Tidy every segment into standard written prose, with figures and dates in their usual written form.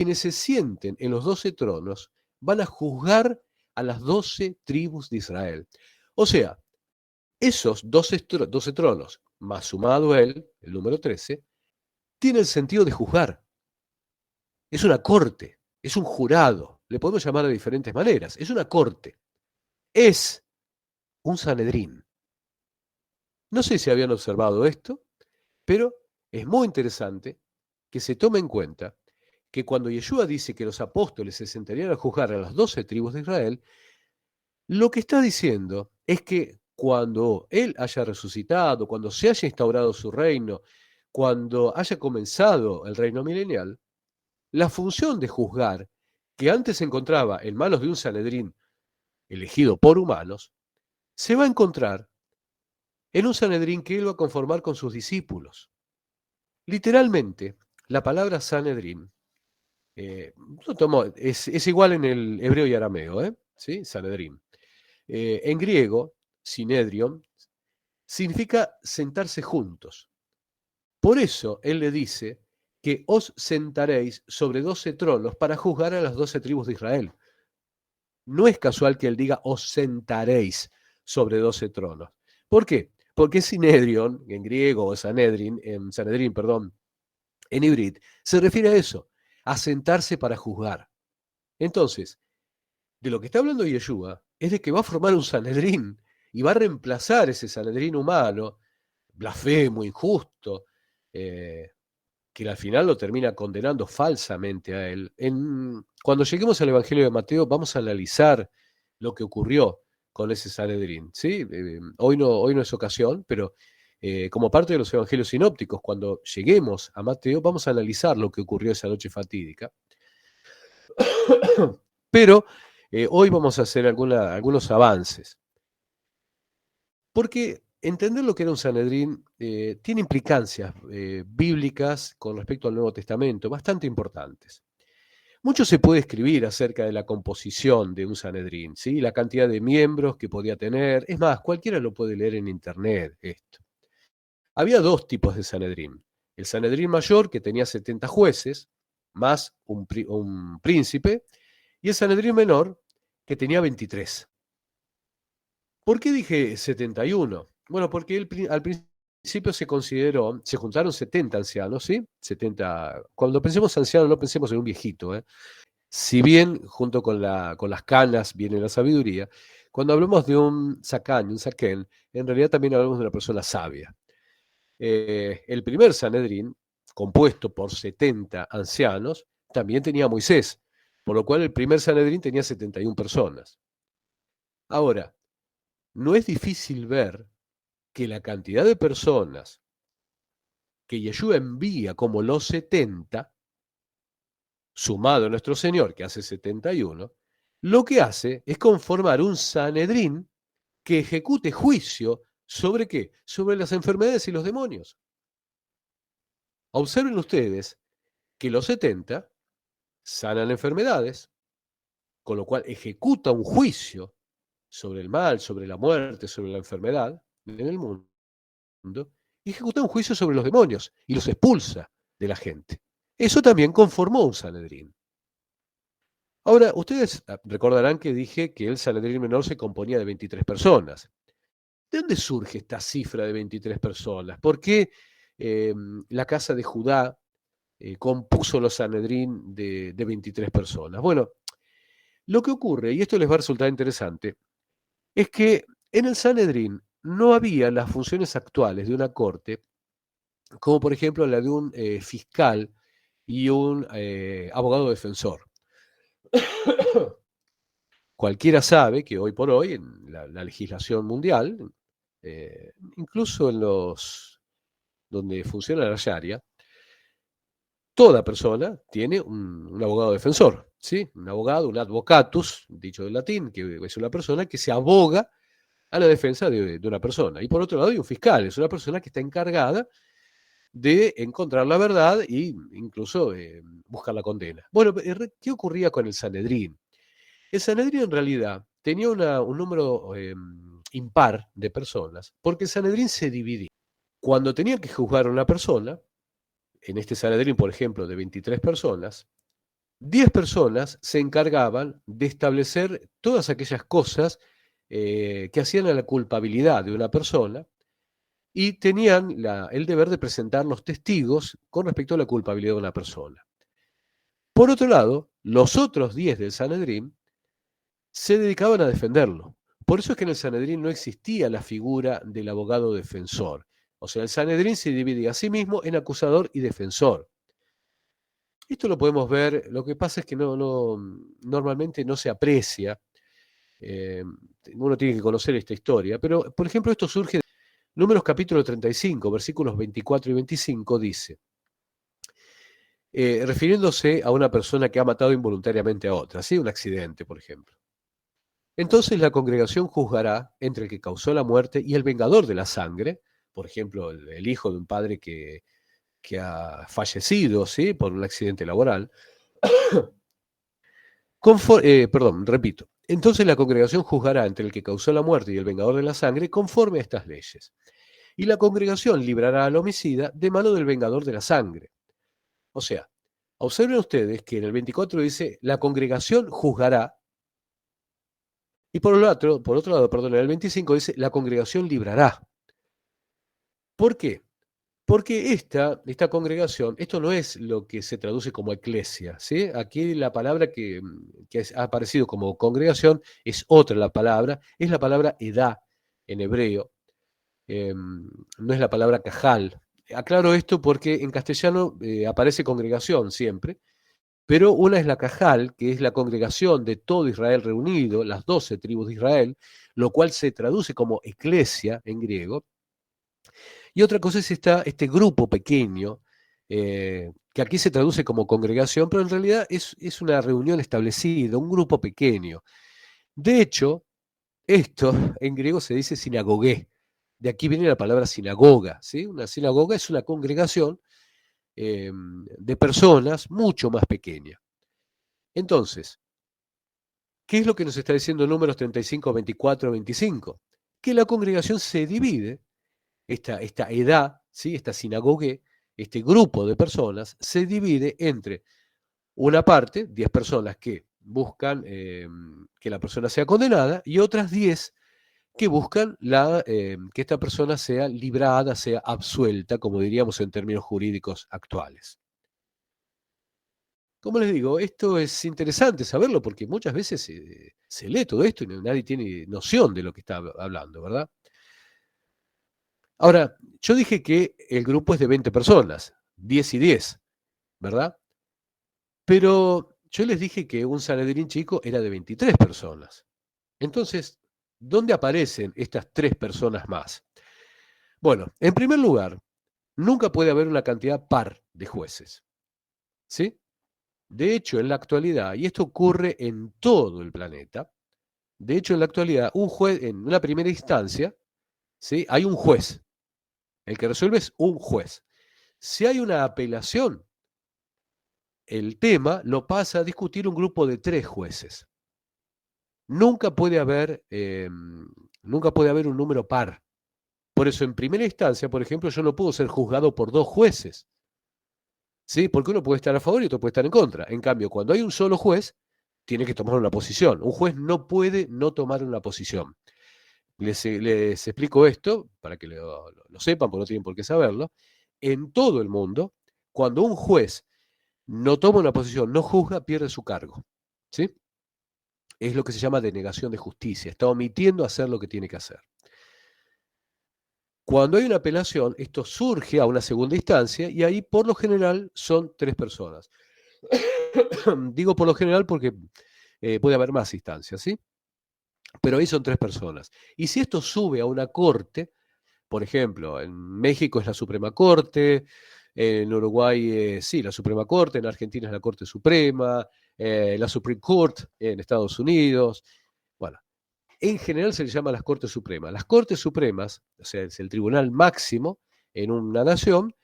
quienes se sienten en los 12 tronos van a juzgar a las 12 tribus de Israel. O sea, esos 12 tronos, más sumado él, el número 13, tiene el sentido de juzgar. Es una corte, es un jurado, le podemos llamar de diferentes maneras, es una corte, es un Sanedrín. No sé si habían observado esto, pero es muy interesante que se tome en cuenta que cuando Yeshua dice que los apóstoles se sentarían a juzgar a las 12 tribus de Israel, lo que está diciendo es que cuando Él haya resucitado, cuando se haya instaurado su reino, cuando haya comenzado el reino milenial, la función de juzgar, que antes se encontraba en manos de un Sanedrín elegido por humanos, se va a encontrar en un Sanedrín que Él va a conformar con sus discípulos. Literalmente, la palabra Sanedrín es igual en el hebreo y arameo, ¿sí? Sanedrín. En griego, Sinedrion, significa sentarse juntos. Por eso él le dice que os sentaréis sobre 12 tronos para juzgar a las 12 tribus de Israel. No es casual que él diga os sentaréis sobre 12 tronos. ¿Por qué? Porque Sinedrion, en griego, o Sanedrín, perdón, en hibrid, se refiere a eso, a sentarse para juzgar. Entonces, de lo que está hablando Yeshua es de que va a formar un Sanedrín y va a reemplazar ese Sanedrín humano, blasfemo, injusto, eh, que al final lo termina condenando falsamente a él. Cuando lleguemos al Evangelio de Mateo, vamos a analizar lo que ocurrió con ese Sanedrín. ¿Sí? Hoy no es ocasión, pero como parte de los Evangelios sinópticos, cuando lleguemos a Mateo, vamos a analizar lo que ocurrió esa noche fatídica. Pero hoy vamos a hacer algunos avances. Porque entender lo que era un Sanedrín tiene implicancias bíblicas con respecto al Nuevo Testamento bastante importantes. Mucho se puede escribir acerca de la composición de un Sanedrín, ¿sí? La cantidad de miembros que podía tener. Es más, cualquiera lo puede leer en internet esto. Había dos tipos de Sanedrín. El Sanedrín mayor, que tenía 70 jueces, más un príncipe, y el Sanedrín menor, que tenía 23. ¿Por qué dije 71? Bueno, porque al principio se juntaron 70 ancianos, ¿sí? 70. Cuando pensemos anciano, no pensemos en un viejito, ¿eh? Si bien junto con las canas viene la sabiduría, cuando hablamos de un sacán, un saquén, en realidad también hablamos de una persona sabia. El primer Sanedrín, compuesto por 70 ancianos, también tenía a Moisés, por lo cual el primer Sanedrín tenía 71 personas. Ahora, no es difícil ver que la cantidad de personas que Yeshua envía como los 70, sumado a nuestro Señor, que hace 71, lo que hace es conformar un Sanedrín que ejecute juicio sobre qué? Sobre las enfermedades y los demonios. Observen ustedes que los 70 sanan enfermedades, con lo cual ejecuta un juicio sobre el mal, sobre la muerte, sobre la enfermedad en el mundo, y ejecuta un juicio sobre los demonios y los expulsa de la gente. Eso también conformó un Sanedrín. Ahora, ustedes recordarán que dije que el Sanedrín menor se componía de 23 personas. ¿De dónde surge esta cifra de 23 personas? ¿Por qué la casa de Judá compuso los Sanedrín de 23 personas? Bueno, lo que ocurre, y esto les va a resultar interesante, es que en el Sanedrín no había las funciones actuales de una corte, como por ejemplo la de un fiscal y un abogado defensor. Cualquiera sabe que hoy por hoy, en la legislación mundial, incluso en los donde funciona la Sharia, toda persona tiene un abogado defensor, ¿sí? Un abogado, un advocatus, dicho en latín, que es una persona que se aboga a la defensa de una persona. Y por otro lado hay un fiscal, es una persona que está encargada de encontrar la verdad e incluso buscar la condena. Bueno, ¿qué ocurría con el Sanedrín? El Sanedrín en realidad tenía un número impar de personas, porque el Sanedrín se dividía. Cuando tenía que juzgar a una persona, en este Sanedrín, por ejemplo, de 23 personas, 10 personas se encargaban de establecer todas aquellas cosas que hacían a la culpabilidad de una persona y tenían el deber de presentar los testigos con respecto a la culpabilidad de una persona. Por otro lado, los otros 10 del Sanedrín se dedicaban a defenderlo. Por eso es que en el Sanedrín no existía la figura del abogado defensor. O sea, el Sanedrín se divide a sí mismo en acusador y defensor. Esto lo podemos ver, lo que pasa es que normalmente no se aprecia, eh, uno tiene que conocer esta historia, pero por ejemplo esto surge de Números capítulo 35, versículos 24 y 25, dice, refiriéndose a una persona que ha matado involuntariamente a otra, ¿sí? Un accidente, por ejemplo. Entonces la congregación juzgará entre el que causó la muerte y el vengador de la sangre, por ejemplo, el hijo de un padre que ha fallecido, ¿sí? Por un accidente laboral. Perdón, repito. Entonces la congregación juzgará entre el que causó la muerte y el vengador de la sangre conforme a estas leyes. Y la congregación librará al homicida de mano del vengador de la sangre. O sea, observen ustedes que en el 24 dice, la congregación juzgará, y por otro lado, perdón, en el 25 dice, la congregación librará. ¿Por qué? Porque esta congregación, esto no es lo que se traduce como eclesia, ¿sí? Aquí la palabra que ha aparecido como congregación es otra la palabra, es la palabra edá en hebreo, no es la palabra cajal. Aclaro esto porque en castellano aparece congregación siempre, pero una es la cajal, que es la congregación de todo Israel reunido, las 12 tribus de Israel, lo cual se traduce como eclesia en griego, y otra cosa es este grupo pequeño, que aquí se traduce como congregación, pero en realidad es una reunión establecida, un grupo pequeño. De hecho, esto en griego se dice sinagogué. De aquí viene la palabra sinagoga, ¿sí? Una sinagoga es una congregación de personas mucho más pequeña. Entonces, ¿qué es lo que nos está diciendo Números 35, 24, 25? Que la congregación se divide, esta edad, ¿sí? Esta sinagogue, este grupo de personas, se divide entre una parte, 10 personas que buscan que la persona sea condenada, y otras 10 que buscan que esta persona sea librada, sea absuelta, como diríamos en términos jurídicos actuales. Como les digo, esto es interesante saberlo porque muchas veces se lee todo esto y nadie tiene noción de lo que está hablando, ¿verdad? Ahora, yo dije que el grupo es de 20 personas, 10 y 10, ¿verdad? Pero yo les dije que un Sanedrín chico era de 23 personas. Entonces, ¿dónde aparecen estas 3 personas más? Bueno, en primer lugar, nunca puede haber una cantidad par de jueces, ¿sí? De hecho, en la actualidad, y esto ocurre en todo el planeta, de hecho, en la actualidad, un juez, en una primera instancia, ¿sí? Hay un juez. El que resuelve es un juez. Si hay una apelación, el tema lo pasa a discutir un grupo de 3 jueces. Nunca puede haber, nunca puede haber un número par. Por eso, en primera instancia, por ejemplo, yo no puedo ser juzgado por 2 jueces, ¿sí? Porque uno puede estar a favor y otro puede estar en contra. En cambio, cuando hay un solo juez, tiene que tomar una posición. Un juez no puede no tomar una posición. Les explico esto para que lo sepan, porque no tienen por qué saberlo. En todo el mundo, cuando un juez no toma una posición, no juzga, pierde su cargo, ¿sí? Es lo que se llama denegación de justicia. Está omitiendo hacer lo que tiene que hacer. Cuando hay una apelación, esto surge a una segunda instancia y ahí por lo general son 3 personas. Digo por lo general porque puede haber más instancias, ¿sí? Pero ahí son 3 personas. Y si esto sube a una corte, por ejemplo, en México es la Suprema Corte, en Uruguay sí, la Suprema Corte, en Argentina es la Corte Suprema, la Supreme Court en Estados Unidos. Bueno, en general se le llama las Cortes Supremas. Las Cortes Supremas, o sea, es el tribunal máximo en una nación,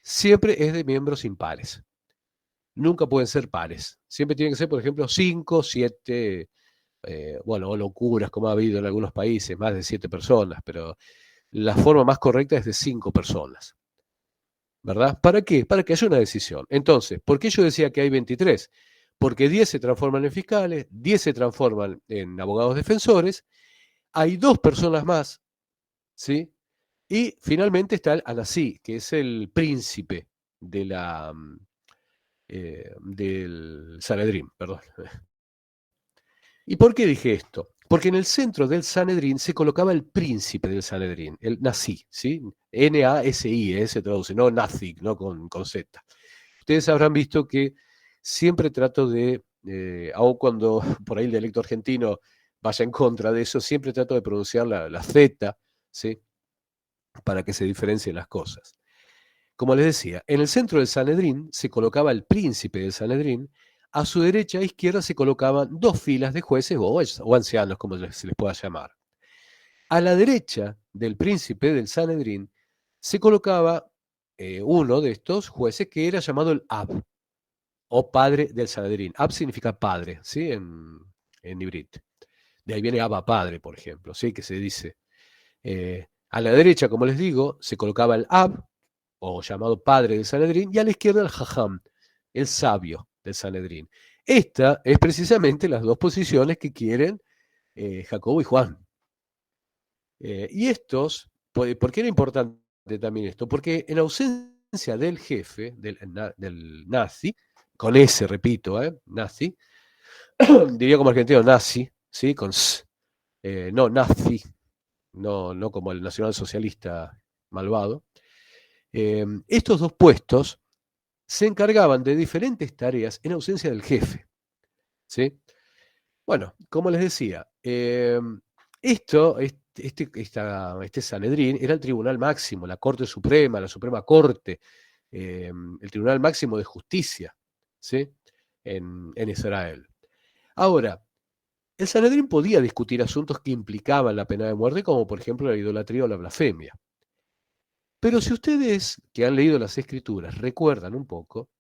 siempre es de miembros impares. Nunca pueden ser pares. Siempre tienen que ser, por ejemplo, 5, 7, bueno, o locuras, como ha habido en algunos países, más de 7 personas, pero la forma más correcta es de 5 personas. ¿Verdad? ¿Para qué? Para que haya una decisión. Entonces, ¿por qué yo decía que hay 23? porque 10 se transforman en fiscales, 10 se transforman en abogados defensores, hay 2 personas más, ¿sí? Y finalmente está el Anasí, que es el príncipe de del Sanedrín, perdón. ¿Y por qué dije esto? Porque en el centro del Sanedrín se colocaba el príncipe del Sanedrín, el Nasi, ¿sí? N-A-S-I, se traduce, no Nazi, no con Z. Ustedes habrán visto que siempre trato de, aun cuando por ahí el dialecto argentino vaya en contra de eso, siempre trato de pronunciar la Z, ¿sí? Para que se diferencien las cosas. Como les decía, en el centro del Sanedrín se colocaba el príncipe del Sanedrín, a su derecha e izquierda se colocaban 2 filas de jueces o ancianos, como se les pueda llamar. A la derecha del príncipe del Sanedrín se colocaba uno de estos jueces que era llamado el Ab, o padre del Sanedrín. Ab significa padre, ¿sí? En Ibrit. De ahí viene Abba padre, por ejemplo, ¿sí? Que se dice. A la derecha, como les digo, se colocaba el Ab, o llamado padre del Sanedrín, y a la izquierda el Jajam, el sabio del Sanedrín. Esta es precisamente las 2 posiciones que quieren Jacobo y Juan. Y estos, ¿por qué era importante también esto? Porque en ausencia del jefe, del nazi, con ese, repito, nazi, diría como argentino nazi, ¿sí? Con s, no nazi, no como el nacionalsocialista malvado. Estos 2 puestos se encargaban de diferentes tareas en ausencia del jefe, ¿sí? Bueno, como les decía, este Sanedrín era el tribunal máximo, la Corte Suprema, la Suprema Corte, el Tribunal Máximo de Justicia, ¿sí? En Israel. Ahora, el Sanedrín podía discutir asuntos que implicaban la pena de muerte, como por ejemplo la idolatría o la blasfemia. Pero si ustedes que han leído las Escrituras recuerdan un poco,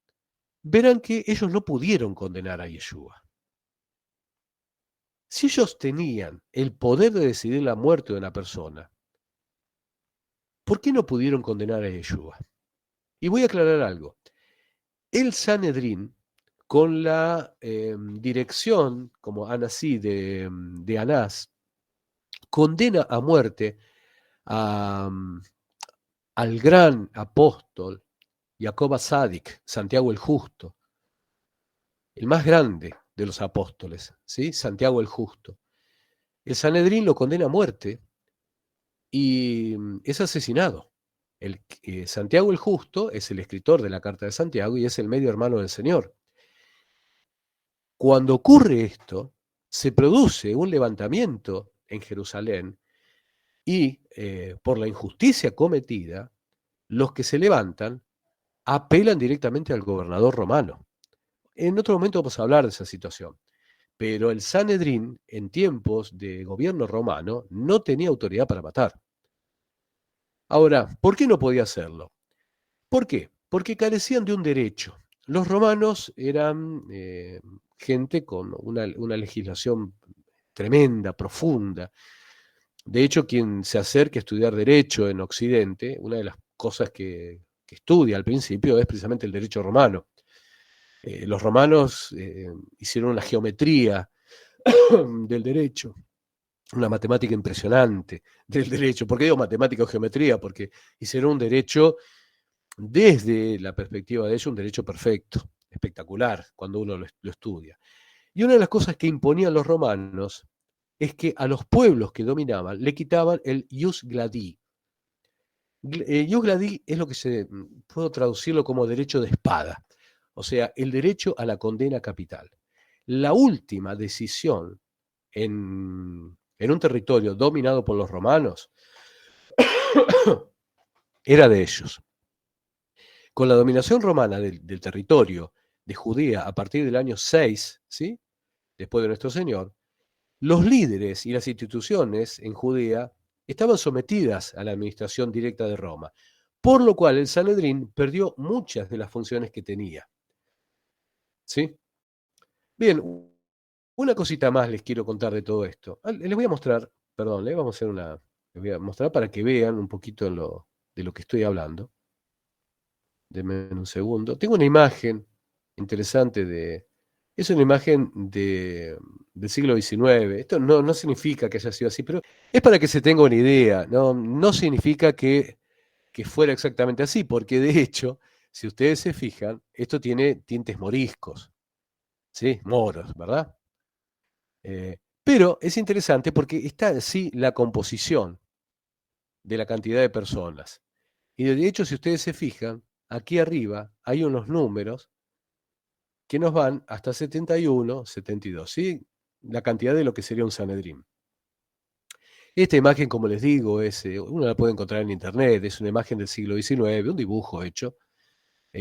verán que ellos no pudieron condenar a Yeshua. Si ellos tenían el poder de decidir la muerte de una persona, ¿por qué no pudieron condenar a Yeshua? Y voy a aclarar algo. El Sanedrín, con la dirección, como Anasí de Anás, condena a muerte a, al gran apóstol Jacob Sadik, Santiago el Justo, el más grande de los apóstoles, ¿sí? Santiago el Justo. El Sanedrín lo condena a muerte y es asesinado. Santiago el Justo es el escritor de la Carta de Santiago y es el medio hermano del Señor. Cuando ocurre esto, se produce un levantamiento en Jerusalén y por la injusticia cometida, los que se levantan apelan directamente al gobernador romano. En otro momento vamos a hablar de esa situación. Pero el Sanedrín, en tiempos de gobierno romano, no tenía autoridad para matar. Ahora, ¿por qué no podía hacerlo? ¿Por qué? Porque carecían de un derecho. Los romanos eran gente con una legislación tremenda, profunda. De hecho, quien se acerca a estudiar derecho en Occidente, una de las cosas que estudia al principio es precisamente el derecho romano. Los romanos hicieron una geometría del derecho, una matemática impresionante del derecho. ¿Por qué digo matemática o geometría? Porque hicieron un derecho desde la perspectiva de ellos, un derecho perfecto, espectacular, cuando uno lo estudia. Y una de las cosas que imponían los romanos es que a los pueblos que dominaban le quitaban el ius gladi. Ius gladi es lo que puedo traducirlo como derecho de espada, o sea, el derecho a la condena capital. La última decisión en un territorio dominado por los romanos era de ellos. Con la dominación romana del territorio de Judea a partir del año 6, ¿sí? Después de nuestro Señor, los líderes y las instituciones en Judea estaban sometidas a la administración directa de Roma, por lo cual el Sanedrín perdió muchas de las funciones que tenía. ¿Sí? Bien, una cosita más les quiero contar de todo esto. Les voy a mostrar, perdón, les voy a mostrar para que vean un poquito de lo que estoy hablando. Denme un segundo. Tengo una imagen interesante Es una imagen del siglo XIX. Esto no significa que haya sido así, pero es para que se tenga una idea. No significa que fuera exactamente así, porque de hecho, si ustedes se fijan, esto tiene tintes moriscos, ¿sí? Moros, ¿verdad? Pero es interesante porque está así la composición de la cantidad de personas. Y de hecho, si ustedes se fijan, aquí arriba hay unos números que nos van hasta 71, 72, ¿sí? La cantidad de lo que sería un Sanedrín. Esta imagen, como les digo, uno la puede encontrar en internet, es una imagen del siglo XIX, un dibujo hecho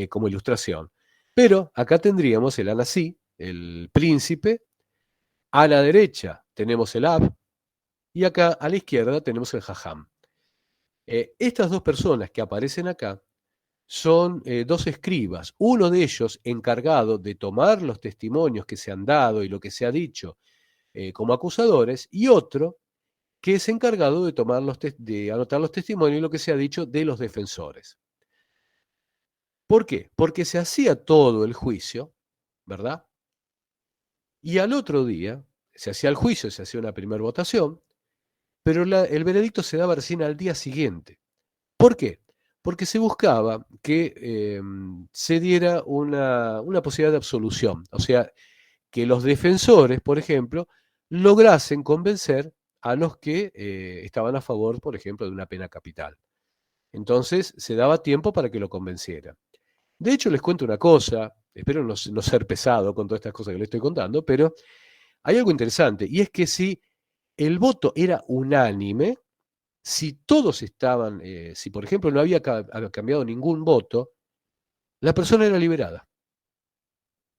como ilustración. Pero acá tendríamos el Anasí, el príncipe, a la derecha tenemos el Ab, y acá a la izquierda tenemos el Jajam. Estas dos personas que aparecen acá son dos escribas, uno de ellos encargado de tomar los testimonios que se han dado y lo que se ha dicho como acusadores, y otro que es encargado de, de anotar los testimonios y lo que se ha dicho de los defensores. ¿Por qué? Porque se hacía todo el juicio, ¿verdad? Y al otro día se hacía el juicio, se hacía una primera votación, pero el veredicto se daba recién al día siguiente. ¿Por qué? Porque se buscaba que se diera una posibilidad de absolución, o sea, que los defensores, por ejemplo, lograsen convencer a los que estaban a favor, por ejemplo, de una pena capital. Entonces se daba tiempo para que lo convencieran. De hecho, les cuento una cosa, espero no ser pesado con todas estas cosas que les estoy contando, pero hay algo interesante, y es que si el voto era unánime, si todos estaban, si por ejemplo no había cambiado ningún voto, la persona era liberada.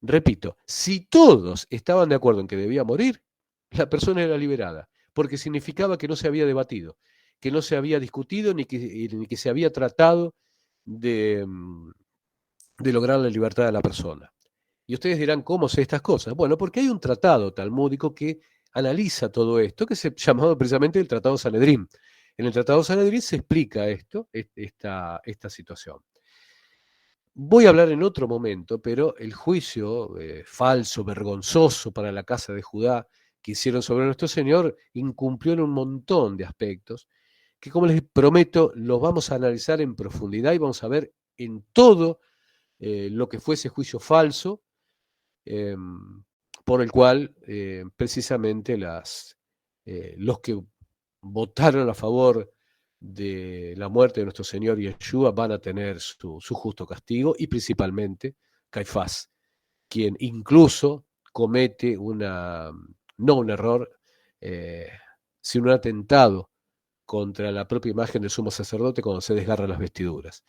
Repito, si todos estaban de acuerdo en que debía morir, la persona era liberada, porque significaba que no se había debatido, que no se había discutido ni que se había tratado de, de lograr la libertad de la persona. Y ustedes dirán, ¿cómo sé estas cosas? Bueno, porque hay un tratado talmúdico que analiza todo esto, que se llamado precisamente el Tratado Sanedrín. En el Tratado Sanedrín se explica esta situación. Voy a hablar en otro momento, pero el juicio falso, vergonzoso para la casa de Judá que hicieron sobre nuestro Señor incumplió en un montón de aspectos que, como les prometo, los vamos a analizar en profundidad y vamos a ver en todo lo que fue ese juicio falso, eh, por el cual precisamente los que votaron a favor de la muerte de nuestro Señor Yeshua van a tener su justo castigo, y principalmente Caifás, quien incluso comete no un error, eh, sino un atentado contra la propia imagen del sumo sacerdote cuando se desgarra las vestiduras.